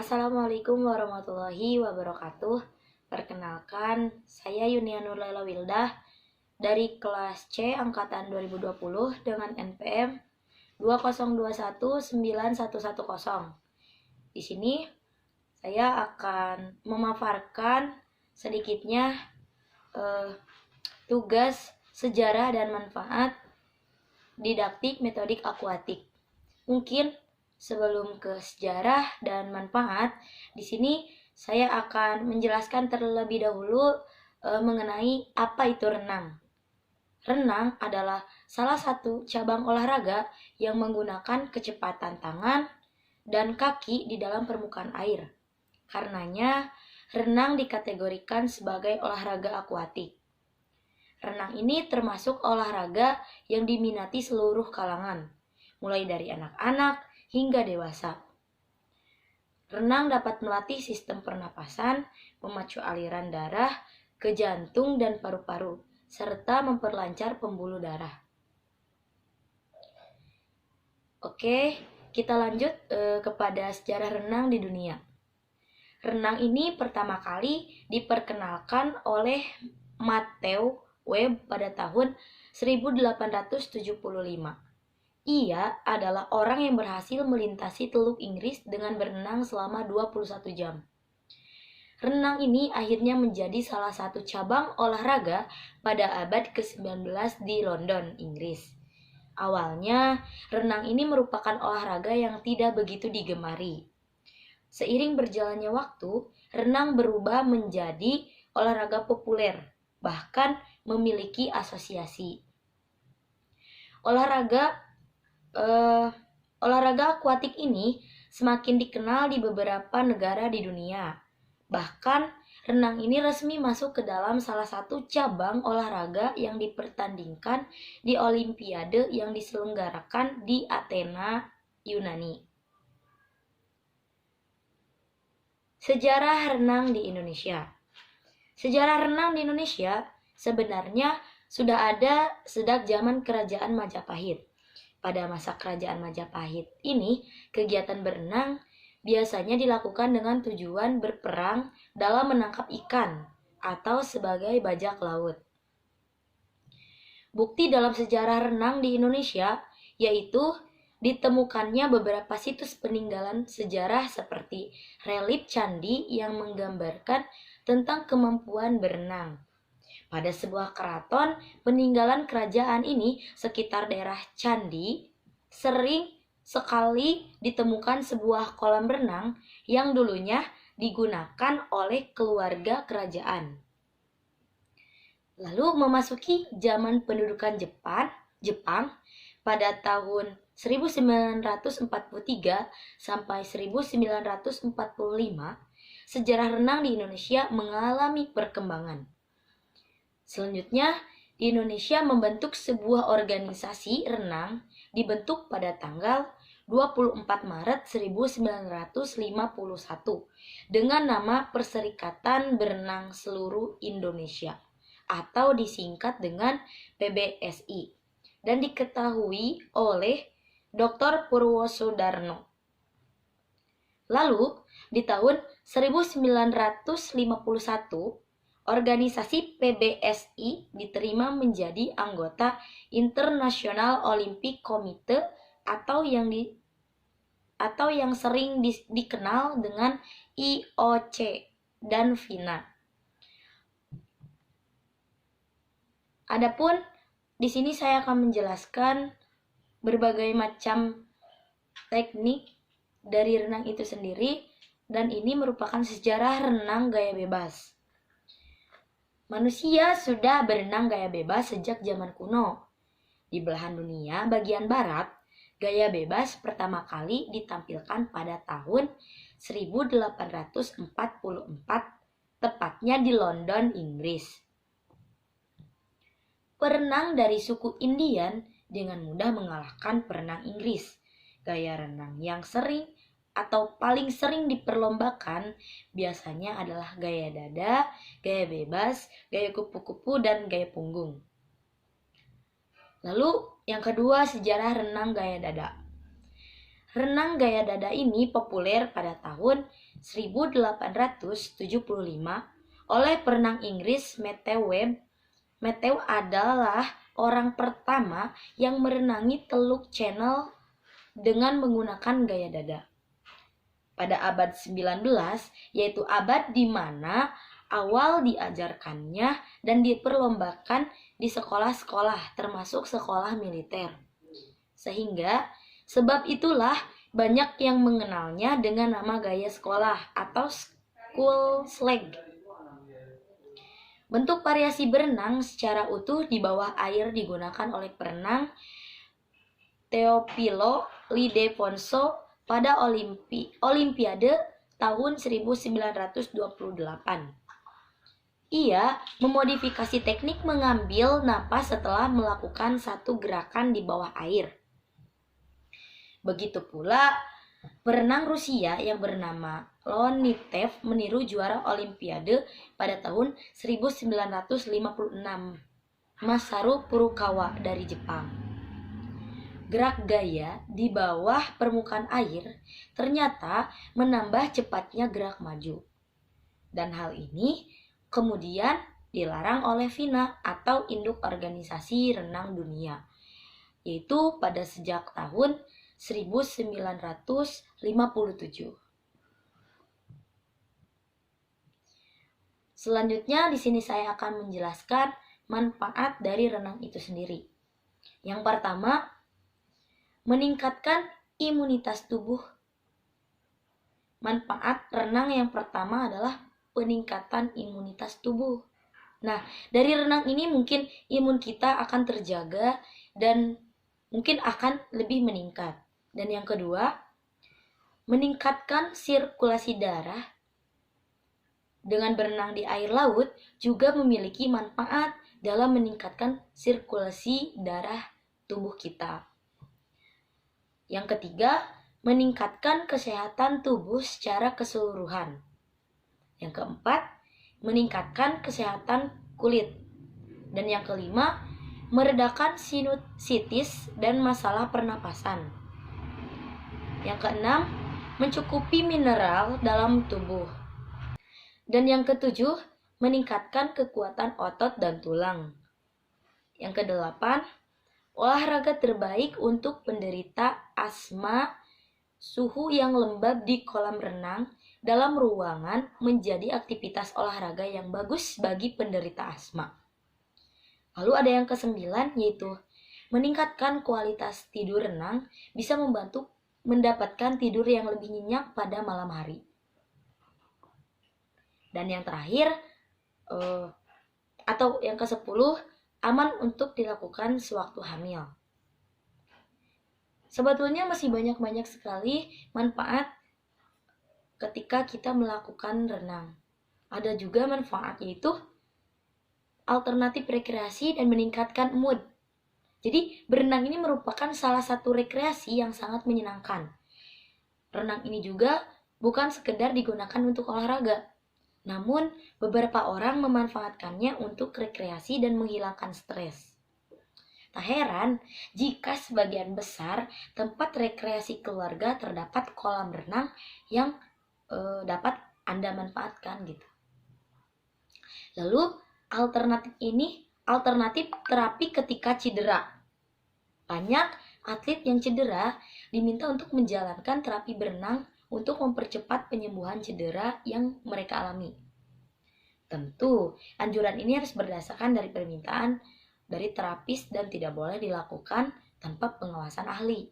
Assalamualaikum warahmatullahi wabarakatuh. Perkenalkan, saya Yunia Nurlela Wildah dari kelas C angkatan 2020 dengan NPM 202191110. Di sini saya akan memaparkan sedikitnya tugas sejarah dan manfaat didaktik metodik akuatik. Mungkin sebelum ke sejarah dan manfaat, di sini saya akan menjelaskan terlebih dahulu mengenai apa itu renang. Renang adalah salah satu cabang olahraga yang menggunakan kecepatan tangan dan kaki di dalam permukaan air. Karenanya, renang dikategorikan sebagai olahraga akuatik. Renang ini termasuk olahraga yang diminati seluruh kalangan, mulai dari anak-anak hingga dewasa. Renang dapat melatih sistem pernapasan, memacu aliran darah ke jantung dan paru-paru, serta memperlancar pembuluh darah. Oke, kita lanjut kepada sejarah renang di dunia. Renang ini pertama kali diperkenalkan oleh Matthew Webb pada tahun 1875. Ia adalah orang yang berhasil melintasi Teluk Inggris dengan berenang selama 21 jam. Renang ini akhirnya menjadi salah satu cabang olahraga pada abad ke-19 di London, Inggris. Awalnya, renang ini merupakan olahraga yang tidak begitu digemari. Seiring berjalannya waktu, renang berubah menjadi olahraga populer, bahkan memiliki asosiasi. Olahraga akuatik ini semakin dikenal di beberapa negara di dunia. Bahkan, renang ini resmi masuk ke dalam salah satu cabang olahraga yang dipertandingkan di Olimpiade yang diselenggarakan di Athena, Yunani. Sejarah renang di Indonesia. Sejarah renang di Indonesia sebenarnya sudah ada sejak zaman Kerajaan Majapahit. Pada masa Kerajaan Majapahit ini, kegiatan berenang biasanya dilakukan dengan tujuan berperang dalam menangkap ikan atau sebagai bajak laut. Bukti dalam sejarah renang di Indonesia yaitu ditemukannya beberapa situs peninggalan sejarah seperti relief candi yang menggambarkan tentang kemampuan berenang. Pada sebuah keraton peninggalan kerajaan ini sekitar daerah candi, sering sekali ditemukan sebuah kolam renang yang dulunya digunakan oleh keluarga kerajaan. Lalu memasuki zaman pendudukan Jepang pada tahun 1943 sampai 1945, sejarah renang di Indonesia mengalami perkembangan. Selanjutnya, di Indonesia membentuk sebuah organisasi renang dibentuk pada tanggal 24 Maret 1951 dengan nama Perserikatan Berenang Seluruh Indonesia atau disingkat dengan PBSI dan diketahui oleh Dr. Purwosoedarno. Lalu, di tahun 1951, organisasi PBSI diterima menjadi anggota International Olympic Committee atau yang sering dikenal dengan IOC dan FINA. Adapun di sini saya akan menjelaskan berbagai macam teknik dari renang itu sendiri, dan ini merupakan sejarah renang gaya bebas. Manusia sudah berenang gaya bebas sejak zaman kuno. Di belahan dunia bagian barat, gaya bebas pertama kali ditampilkan pada tahun 1844, tepatnya di London, Inggris. Perenang dari suku Indian dengan mudah mengalahkan perenang Inggris. Gaya renang yang sering atau paling sering diperlombakan biasanya adalah gaya dada, gaya bebas, gaya kupu-kupu, dan gaya punggung. Lalu yang kedua, sejarah renang gaya dada. Renang gaya dada ini populer pada tahun 1875 oleh perenang Inggris Matthew Webb. Matthew adalah orang pertama yang merenangi Teluk Channel dengan menggunakan gaya dada. Pada abad 19, yaitu abad di mana awal diajarkannya dan diperlombakan di sekolah-sekolah, termasuk sekolah militer. Sehingga sebab itulah banyak yang mengenalnya dengan nama gaya sekolah atau school slang. Bentuk variasi berenang secara utuh di bawah air digunakan oleh perenang Teofilo Ildefonso pada Olimpiade tahun 1928. Ia memodifikasi teknik mengambil napas setelah melakukan satu gerakan di bawah air. Begitu pula perenang Rusia yang bernama Leontev meniru juara Olimpiade pada tahun 1956, Masaru Furukawa dari Jepang. Gerak gaya di bawah permukaan air ternyata menambah cepatnya gerak maju. Dan hal ini kemudian dilarang oleh FINA atau Induk Organisasi Renang Dunia, yaitu pada sejak tahun 1957. Selanjutnya di sini saya akan menjelaskan manfaat dari renang itu sendiri. Yang pertama, meningkatkan imunitas tubuh. Manfaat renang yang pertama adalah peningkatan imunitas tubuh. Nah, dari renang ini mungkin imun kita akan terjaga dan mungkin akan lebih meningkat. Dan yang kedua, meningkatkan sirkulasi darah. Dengan berenang di air laut juga memiliki manfaat dalam meningkatkan sirkulasi darah tubuh kita. Yang ketiga, meningkatkan kesehatan tubuh secara keseluruhan. Yang keempat, meningkatkan kesehatan kulit. Dan yang kelima, meredakan sinusitis dan masalah pernapasan. Yang keenam, mencukupi mineral dalam tubuh. Dan yang ketujuh, meningkatkan kekuatan otot dan tulang. Yang kedelapan, olahraga terbaik untuk penderita asma. Suhu yang lembab di kolam renang dalam ruangan menjadi aktivitas olahraga yang bagus bagi penderita asma. Lalu ada yang kesembilan, yaitu meningkatkan kualitas tidur renang bisa membantu mendapatkan tidur yang lebih nyenyak pada malam hari. Dan yang terakhir, atau yang ke-10, aman untuk dilakukan sewaktu hamil. Sebetulnya masih banyak sekali manfaat ketika kita melakukan renang. Ada juga manfaat, yaitu alternatif rekreasi dan meningkatkan mood. Jadi berenang ini merupakan salah satu rekreasi yang sangat menyenangkan. Renang ini juga bukan sekedar digunakan untuk olahraga, namun beberapa orang memanfaatkannya untuk rekreasi dan menghilangkan stres. Tak heran jika sebagian besar tempat rekreasi keluarga terdapat kolam renang yang dapat Anda manfaatkan gitu. Lalu alternatif terapi ketika cedera. Banyak atlet yang cedera diminta untuk menjalankan terapi berenang untuk mempercepat penyembuhan cedera yang mereka alami. Tentu, anjuran ini harus berdasarkan dari permintaan dari terapis dan tidak boleh dilakukan tanpa pengawasan ahli.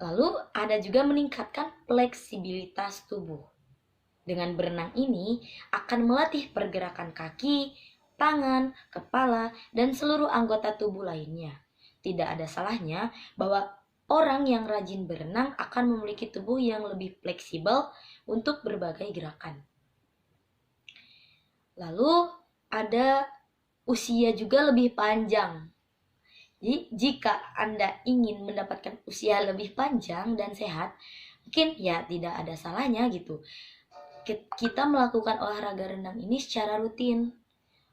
Lalu ada juga meningkatkan fleksibilitas tubuh. Dengan berenang ini akan melatih pergerakan kaki, tangan, kepala, dan seluruh anggota tubuh lainnya. Tidak ada salahnya bahwa orang yang rajin berenang akan memiliki tubuh yang lebih fleksibel untuk berbagai gerakan. Lalu ada usia juga lebih panjang. Jadi jika Anda ingin mendapatkan usia lebih panjang dan sehat, mungkin ya tidak ada salahnya gitu. Kita melakukan olahraga renang ini secara rutin.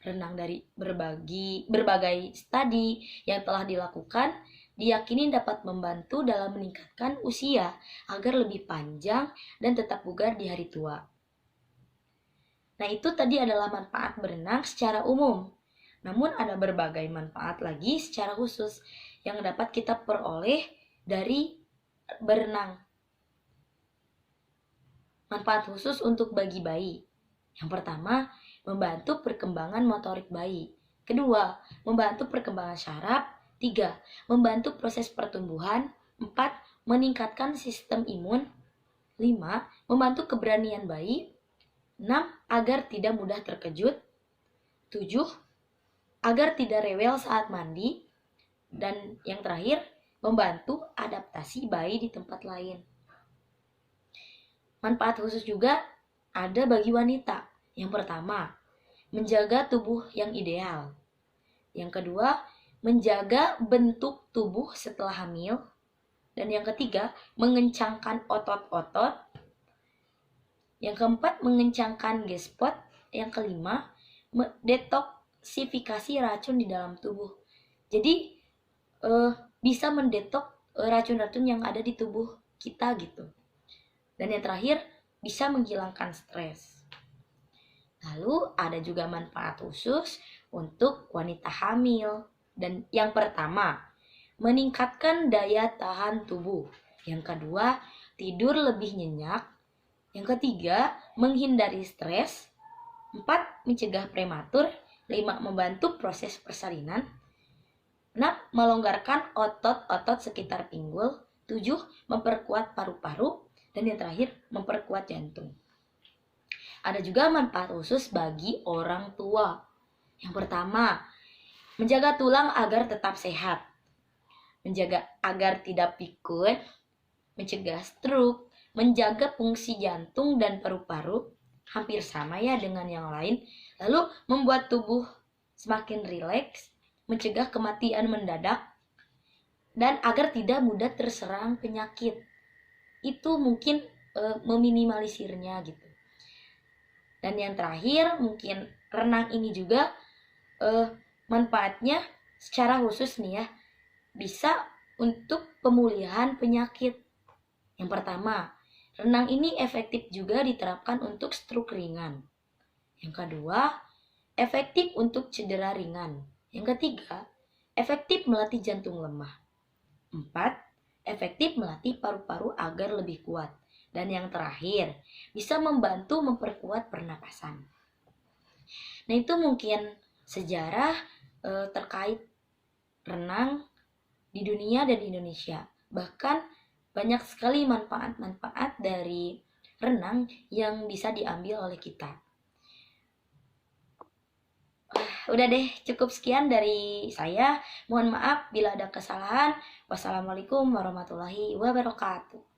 Renang dari berbagai studi yang telah dilakukan diyakini dapat membantu dalam meningkatkan usia agar lebih panjang dan tetap bugar di hari tua. Nah, itu tadi adalah manfaat berenang secara umum. Namun ada berbagai manfaat lagi secara khusus yang dapat kita peroleh dari berenang. Manfaat khusus untuk bagi bayi. Yang pertama, membantu perkembangan motorik bayi. Kedua, membantu perkembangan syaraf. Tiga, membantu proses pertumbuhan. Empat, meningkatkan sistem imun. Lima, membantu keberanian bayi. 6. Agar tidak mudah terkejut. 7. Agar tidak rewel saat mandi. Dan yang terakhir, membantu adaptasi bayi di tempat lain. Manfaat khusus juga ada bagi wanita. Yang pertama, menjaga tubuh yang ideal. Yang kedua, menjaga bentuk tubuh setelah hamil. Dan yang ketiga, mengencangkan otot-otot. Yang keempat, mengencangkan G-spot. Yang kelima, detoksifikasi racun di dalam tubuh. Jadi bisa mendetok racun-racun yang ada di tubuh kita gitu. Dan yang terakhir, bisa menghilangkan stres. Lalu ada juga manfaat khusus untuk wanita hamil. Dan yang pertama, meningkatkan daya tahan tubuh. Yang kedua, tidur lebih nyenyak. Yang ketiga, menghindari stres. 4. Mencegah prematur. 5. Membantu proses persalinan. 6. Melonggarkan otot-otot sekitar pinggul. 7. Memperkuat paru-paru. Dan yang terakhir, memperkuat jantung. Ada juga manfaat khusus bagi orang tua. Yang pertama, menjaga tulang agar tetap sehat. Menjaga agar tidak pikun. Mencegah stroke. Menjaga fungsi jantung dan paru-paru. Hampir sama ya dengan yang lain. Lalu membuat tubuh semakin rileks. Mencegah kematian mendadak. Dan agar tidak mudah terserang penyakit. Itu mungkin meminimalisirnya gitu. Dan yang terakhir, mungkin renang ini juga manfaatnya secara khusus nih ya, bisa untuk pemulihan penyakit. Yang pertama, renang ini efektif juga diterapkan untuk stroke ringan. Yang kedua, efektif untuk cedera ringan. Yang ketiga, efektif melatih jantung lemah. 4. Efektif melatih paru-paru agar lebih kuat. Dan yang terakhir, bisa membantu memperkuat pernapasan. Nah, itu mungkin sejarah terkait renang di dunia dan di Indonesia. Bahkan banyak sekali manfaat-manfaat dari renang yang bisa diambil oleh kita. Udah deh, cukup sekian dari saya. Mohon maaf bila ada kesalahan. Wassalamualaikum warahmatullahi wabarakatuh.